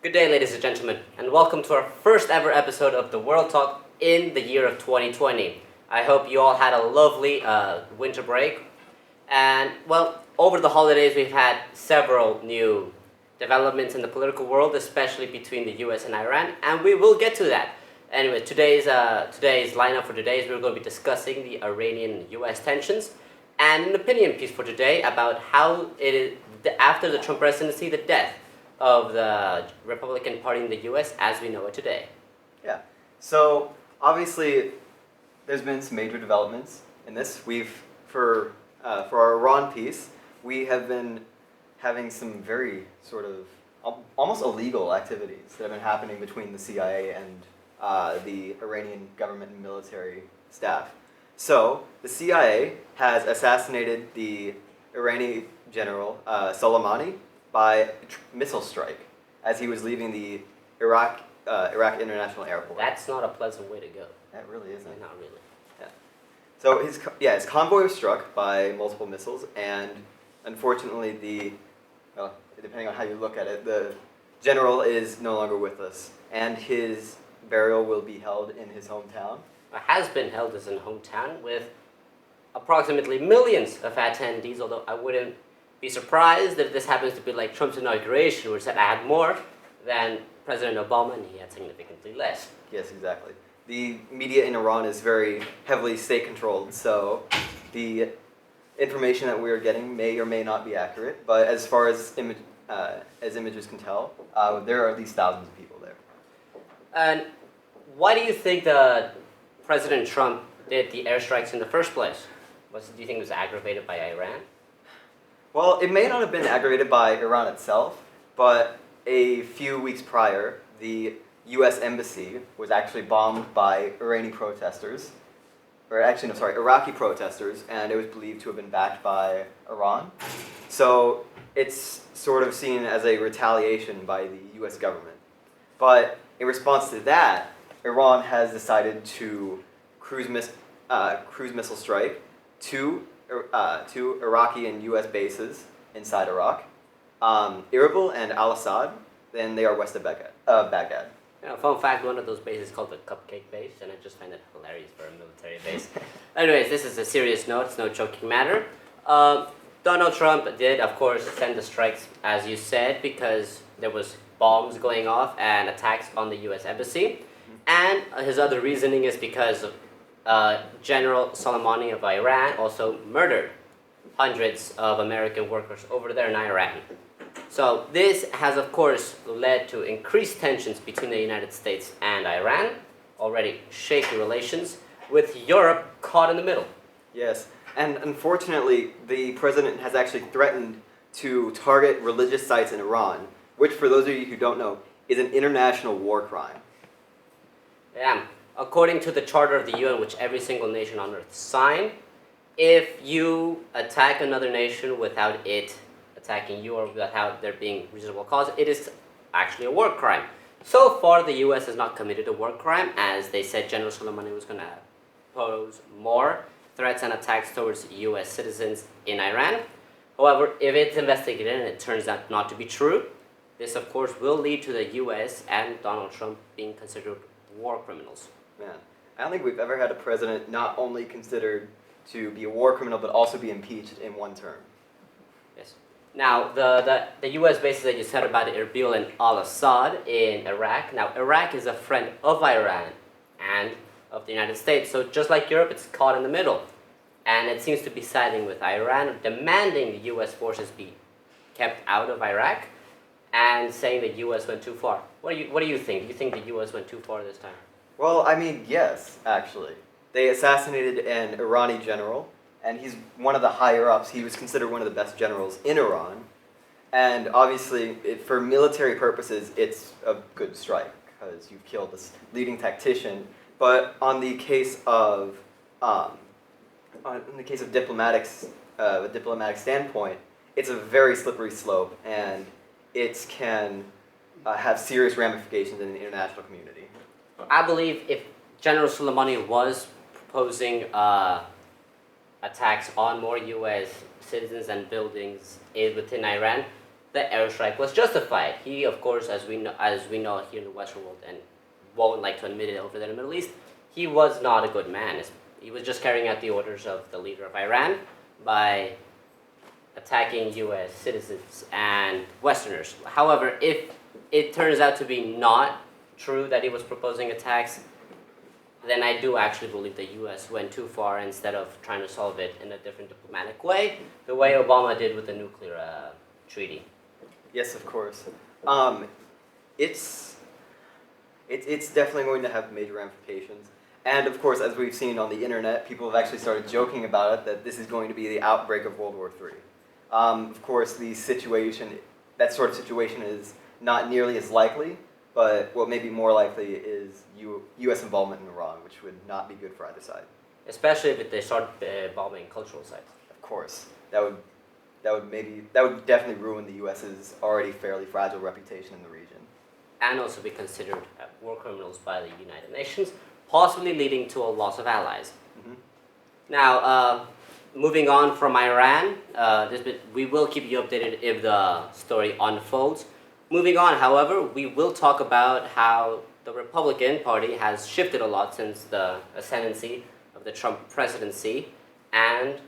Good day, ladies and gentlemen, and welcome to our first ever episode of the World Talk in the year of 2020. I hope you all had a lovely winter break. And, well, over the holidays, we've had several new developments in the political world, especially between the US and Iran, and we will get to that. Anyway, today's lineup for today is we're going to be discussing the Iranian-US tensions and an opinion piece for today about how it is, after the Trump presidency, the death of the Republican Party in the U.S. as we know it today. Yeah. So obviously, there's been some major developments in this. For our Iran piece, we have been having some very sort of almost illegal activities that have been happening between the CIA and the Iranian government and military staff. So the CIA has assassinated the Iranian general Soleimani by missile strike as he was leaving the Iraq International Airport. That's not a pleasant way to go. That really isn't. Not really. Yeah. So his convoy was struck by multiple missiles, and unfortunately, depending on how you look at it, the general is no longer with us, and his burial will be held in his hometown. It has been held as in hometown with approximately millions of attendees, although I wouldn't be surprised if this happens to be like Trump's inauguration, which said I had more than President Obama, and he had significantly less. Yes, exactly. The media in Iran is very heavily state-controlled, so the information that we are getting may or may not be accurate. But as far as images can tell, there are at least thousands of people there. And why do you think President Trump did the airstrikes in the first place? Do you think it was aggravated by Iran? Well, it may not have been aggravated by Iran itself, but a few weeks prior, the U.S. embassy was actually bombed by Iraqi protesters, and it was believed to have been backed by Iran. So it's sort of seen as a retaliation by the U.S. government. But in response to that, Iran has decided to cruise missile strike two Iraqi and U.S. bases inside Iraq, Erbil and Al-Assad. Then they are west of Baghdad. Fun fact, one of those bases is called the Cupcake Base, and I just find it hilarious for a military base. Anyways, this is a serious note, it's no joking matter. Donald Trump did, of course, send the strikes, as you said, because there was bombs going off and attacks on the U.S. embassy. And his other reasoning is because General Soleimani of Iran also murdered hundreds of American workers over there in Iran. So this has, of course, led to increased tensions between the United States and Iran, already shaky relations, with Europe caught in the middle. Yes, and unfortunately, the president has actually threatened to target religious sites in Iran, which, for those of you who don't know, is an international war crime. Yeah. According to the Charter of the UN, which every single nation on earth signed, if you attack another nation without it attacking you or without there being reasonable cause, it is actually a war crime. So far, the U.S. has not committed a war crime, as they said General Soleimani was going to pose more threats and attacks towards U.S. citizens in Iran. However, if it's investigated and it turns out not to be true, this, of course, will lead to the U.S. and Donald Trump being considered war criminals. Man, I don't think we've ever had a president not only considered to be a war criminal, but also be impeached in one term. Yes. Now, the U.S. bases that you said about Erbil and Al-Assad in Iraq. Now, Iraq is a friend of Iran and of the United States. So just like Europe, it's caught in the middle. And it seems to be siding with Iran, demanding the U.S. forces be kept out of Iraq and saying the U.S. went too far. What do you think? Do you think the U.S. went too far this time? Well, I mean, yes, actually. They assassinated an Irani general, and he's one of the higher-ups. He was considered one of the best generals in Iran. And obviously, for military purposes, it's a good strike, because you've killed this leading tactician. But on the case of diplomatics, a diplomatic standpoint, it's a very slippery slope, and it can have serious ramifications in the international community. I believe if General Soleimani was proposing attacks on more U.S. citizens and buildings within Iran, the airstrike was justified. He, of course, as we know here in the Western world, and won't like to admit it over there in the Middle East, he was not a good man. He was just carrying out the orders of the leader of Iran by attacking U.S. citizens and Westerners. However, if it turns out to be not true that he was proposing attacks, then I do actually believe the U.S. went too far instead of trying to solve it in a different diplomatic way, the way Obama did with the nuclear treaty. Yes, of course. It's definitely going to have major ramifications. And of course, as we've seen on the internet, people have actually started joking about it, that this is going to be the outbreak of World War III. Of course, that sort of situation is not nearly as likely, but what may be more likely is U.S. involvement in Iran, which would not be good for either side. Especially if they start bombing cultural sites. Of course, that would definitely ruin the U.S.'s already fairly fragile reputation in the region. And also be considered war criminals by the United Nations, possibly leading to a loss of allies. Mm-hmm. Now, moving on from Iran, we will keep you updated if the story unfolds. Moving on, however, we will talk about how the Republican Party has shifted a lot since the ascendancy of the Trump presidency and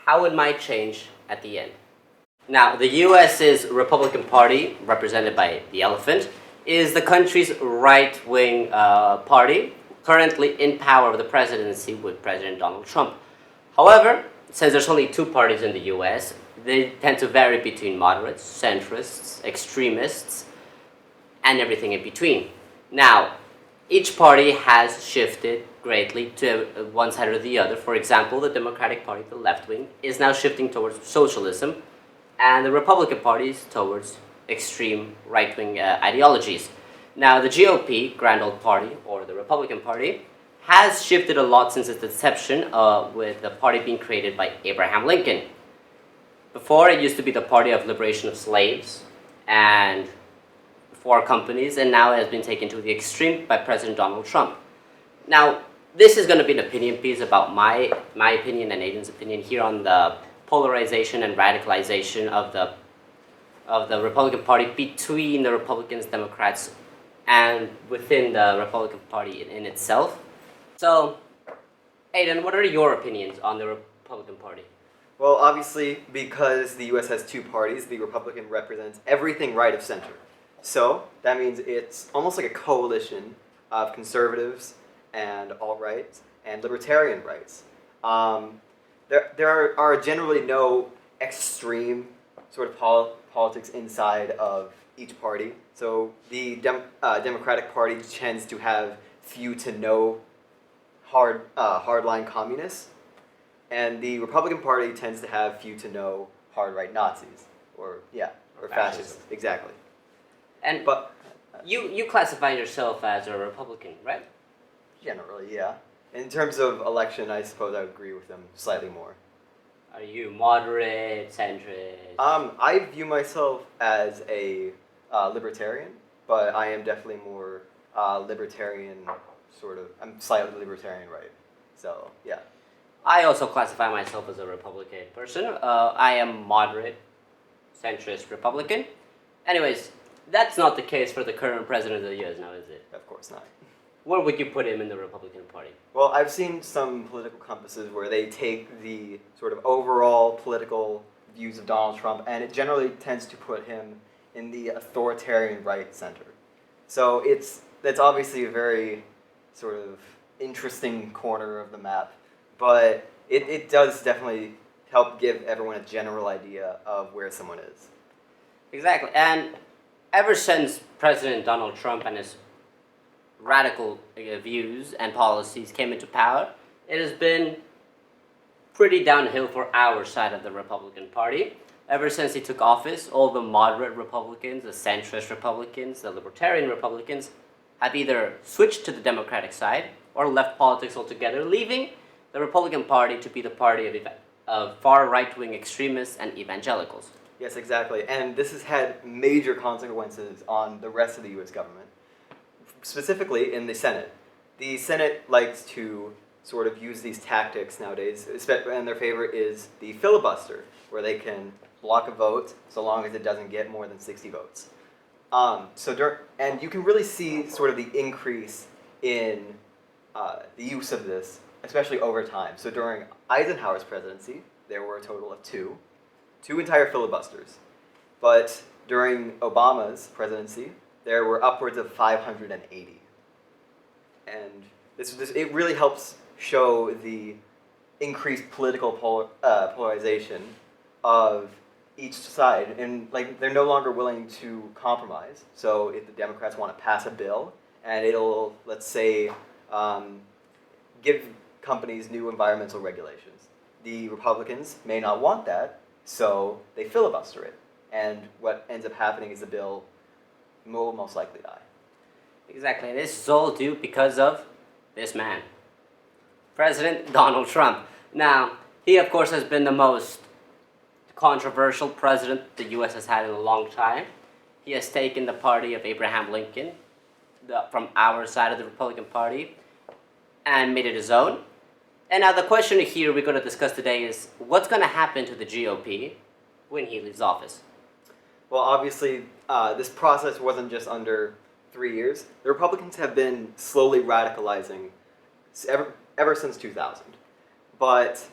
how it might change at the end. Now, the U.S.'s Republican Party, represented by the elephant, is the country's right-wing party, currently in power of the presidency with President Donald Trump. However, since there's only two parties in the U.S., they tend to vary between moderates, centrists, extremists, and everything in between. Now, each party has shifted greatly to one side or the other. For example, the Democratic Party, the left wing, is now shifting towards socialism, and the Republican Party is towards extreme right-wing ideologies. Now, the GOP, Grand Old Party, or the Republican Party, has shifted a lot since its inception, with the party being created by Abraham Lincoln. Before, it used to be the Party of Liberation of Slaves and for companies, and now it has been taken to the extreme by President Donald Trump. Now, this is going to be an opinion piece about my opinion and Aiden's opinion here on the polarization and radicalization of the Republican Party between the Republicans, Democrats, and within the Republican Party in itself. So, Aiden, what are your opinions on the Republican Party? Well, obviously, because the U.S. has two parties, the Republican represents everything right of center. So, that means it's almost like a coalition of conservatives and alt-rights and libertarian rights. There are generally no extreme sort of politics inside of each party. So, the Democratic Party tends to have few to no hardline communists. And the Republican Party tends to have few to no hard-right Nazis, or fascists, exactly. But you classify yourself as a Republican, right? Generally, yeah. In terms of election, I suppose I would agree with them slightly more. Are you moderate, centrist? I view myself as a libertarian, but I am definitely more libertarian, sort of. I'm slightly libertarian, right? So, yeah. I also classify myself as a Republican person. I am moderate, centrist Republican. Anyways, that's not the case for the current president of the U.S. now, is it? Of course not. Where would you put him in the Republican Party? Well, I've seen some political compasses where they take the sort of overall political views of Donald Trump, and it generally tends to put him in the authoritarian right center. So that's obviously a very sort of interesting corner of the map. But it does definitely help give everyone a general idea of where someone is. Exactly. And ever since President Donald Trump and his radical views and policies came into power, it has been pretty downhill for our side of the Republican Party. Ever since he took office, all the moderate Republicans, the centrist Republicans, the libertarian Republicans have either switched to the Democratic side or left politics altogether, leaving the Republican Party to be the party of far right-wing extremists and evangelicals. Yes, exactly. And this has had major consequences on the rest of the U.S. government, specifically in the Senate. The Senate likes to sort of use these tactics nowadays, and their favorite is the filibuster, where they can block a vote so long as it doesn't get more than 60 votes. And you can really see sort of the increase in the use of this, especially over time. So during Eisenhower's presidency, there were a total of two entire filibusters. But during Obama's presidency, there were upwards of 580. And it really helps show the increased political polarization of each side, and like they're no longer willing to compromise. So if the Democrats want to pass a bill and it'll, let's say, give companies new environmental regulations, the Republicans may not want that, so they filibuster it, and what ends up happening is the bill will most likely die. Exactly. This is all due because of this man, President Donald Trump. Now, he of course has been the most controversial president the U.S. has had in a long time. He has taken the party of Abraham Lincoln from our side of the Republican Party and made it his own. And now the question here we're going to discuss today is what's going to happen to the GOP when he leaves office? Well, obviously, this process wasn't just under 3 years. The Republicans have been slowly radicalizing ever since 2000. But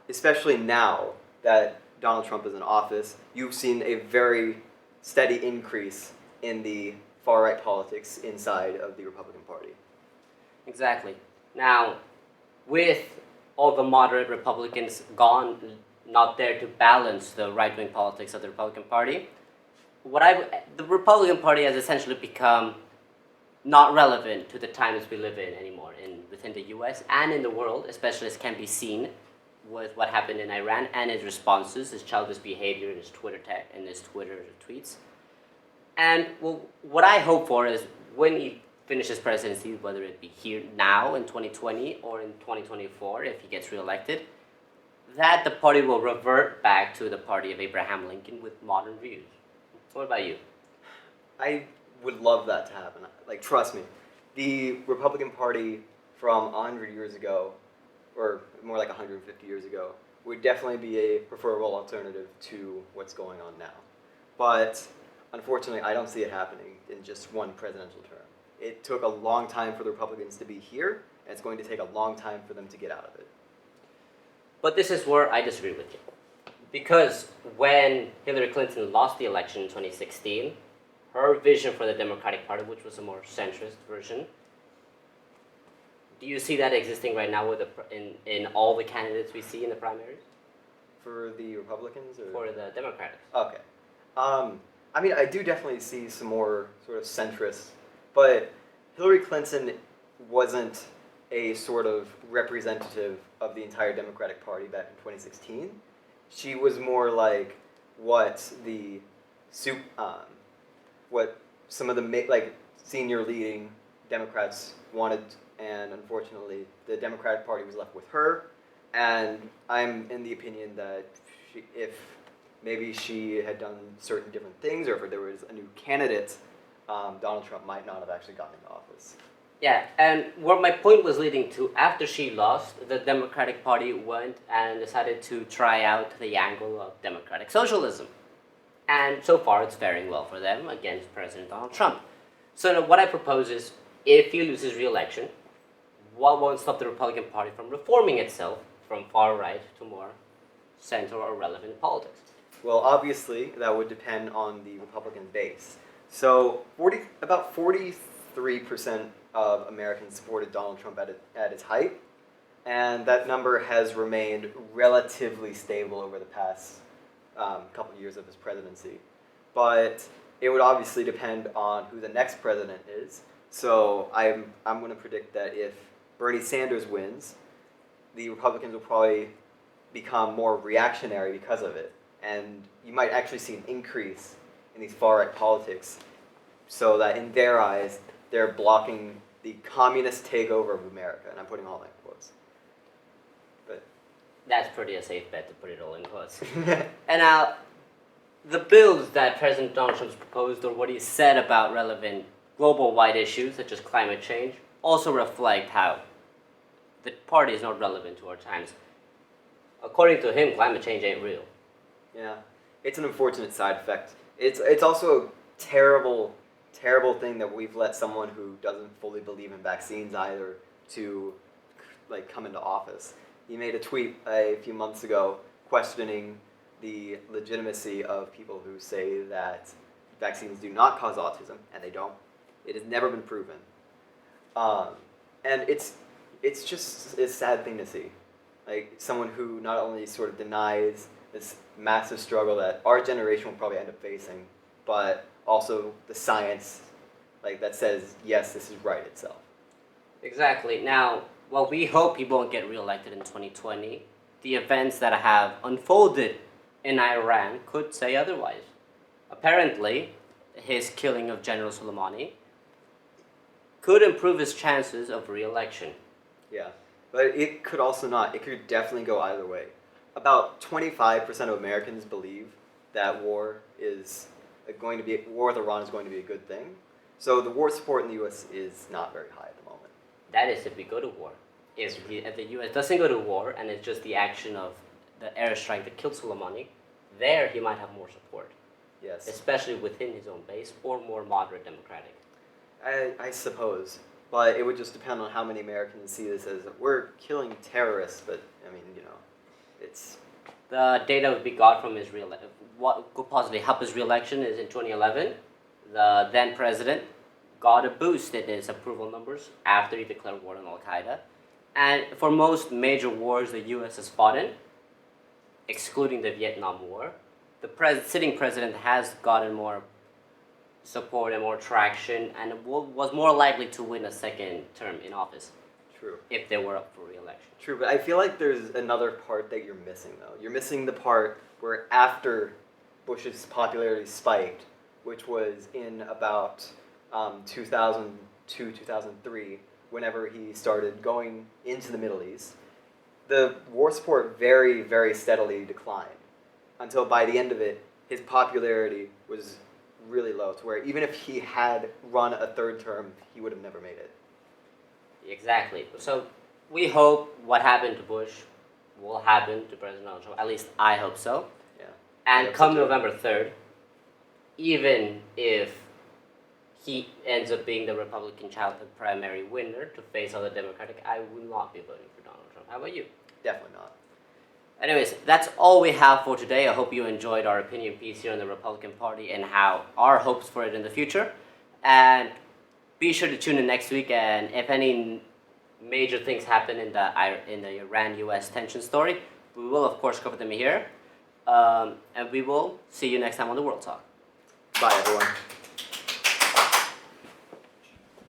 especially now that Donald Trump is in office, you've seen a very steady increase in the far-right politics inside of the Republican Party. Exactly. Now, with all the moderate Republicans gone, not there to balance the right-wing politics of the Republican Party, the Republican Party has essentially become not relevant to the times we live in anymore within the U.S. and in the world, especially as can be seen with what happened in Iran and his responses, his childish behavior, his Twitter tweets. And well, what I hope for is when he finishes presidency, whether it be here now in 2020 or in 2024 if he gets reelected, that the party will revert back to the party of Abraham Lincoln with modern views. What about you? I would love that to happen. Like, trust me, the Republican Party from 100 years ago, or more like 150 years ago, would definitely be a preferable alternative to what's going on now. But unfortunately, I don't see it happening in just one presidential term. It took a long time for the Republicans to be here, and it's going to take a long time for them to get out of it. But this is where I disagree with you. Because when Hillary Clinton lost the election in 2016, her vision for the Democratic Party, which was a more centrist version, do you see that existing right now in all the candidates we see in the primaries? For the Republicans? Or? For the Democrats. Okay. I mean, I do definitely see some more sort of centrist, but Hillary Clinton wasn't a sort of representative of the entire Democratic Party back in 2016. She was more like what some of the senior leading Democrats wanted, and unfortunately, the Democratic Party was left with her. And I'm in the opinion that if maybe she had done certain different things, or if there was a new candidate, Donald Trump might not have actually gotten into office. Yeah, and where my point was leading to, after she lost, the Democratic Party went and decided to try out the angle of democratic socialism. And so far, it's faring well for them against President Donald Trump. So now what I propose is, if he loses re-election, what won't stop the Republican Party from reforming itself from far right to more center or relevant politics? Well, obviously, that would depend on the Republican base. So about 43% of Americans supported Donald Trump at its height, and that number has remained relatively stable over the past couple of years of his presidency. But it would obviously depend on who the next president is. So I'm going to predict that if Bernie Sanders wins, the Republicans will probably become more reactionary because of it. And you might actually see an increase in these far-right politics so that in their eyes, they're blocking the communist takeover of America. And I'm putting all that in quotes. But that's pretty a safe bet to put it all in quotes. And now, the bills that President Donald Trump proposed, or what he said about relevant global-wide issues such as climate change, also reflect how the party is not relevant to our times. According to him, climate change ain't real. yeah, it's an unfortunate side effect. It's also a terrible, terrible thing that we've let someone who doesn't fully believe in vaccines either to like come into office. He made a tweet a few months ago questioning the legitimacy of people who say that vaccines do not cause autism, and they don't. It has never been proven, and it's just a sad thing to see, like someone who not only sort of denies this massive struggle that our generation will probably end up facing, but also the science, like that says yes, this is right itself. Exactly. Now, while we hope he won't get reelected in 2020, the events that have unfolded in Iran could say otherwise. Apparently, his killing of General Soleimani could improve his chances of re-election. Yeah, but it could also not. It could definitely go either way. About 25% of Americans believe that war with Iran is going to be a good thing. So the war support in the U.S. is not very high at the moment. That is if we go to war. If the U.S. doesn't go to war and it's just the action of the airstrike that killed Soleimani, there he might have more support, Yes, especially within his own base or more moderate Democratic. I suppose, but it would just depend on how many Americans see this as we're killing terrorists. But I mean, it's The data we got from his what could possibly help his re-election is in 2011, the then president got a boost in his approval numbers after he declared war on Al-Qaeda. And for most major wars the U.S. has fought in, excluding the Vietnam War, the sitting president has gotten more support and more traction and was more likely to win a second term in office true. if they were up for re-election. True, but I feel like there's another part that you're missing, though. You're missing the part where after Bush's popularity spiked, which was in about 2002, 2003, whenever he started going into the Middle East, the war support very, very steadily declined until by the end of it, his popularity was really low, to where even if he had run a third term, he would have never made it. Exactly. So we hope what happened to Bush will happen to President Donald Trump. At least I hope so. Yeah. And hope so come too. November 3rd, even if he ends up being the Republican childhood primary winner to face other Democratic, I will not be voting for Donald Trump. How about you? Definitely not. Anyways, that's all we have for today. I hope you enjoyed our opinion piece here on the Republican Party and how our hopes for it in the future. And be sure to tune in next week. And if any major things happen in the Iran-U.S. tension story, we will of course cover them here. And we will see you next time on the World Talk. Bye, everyone.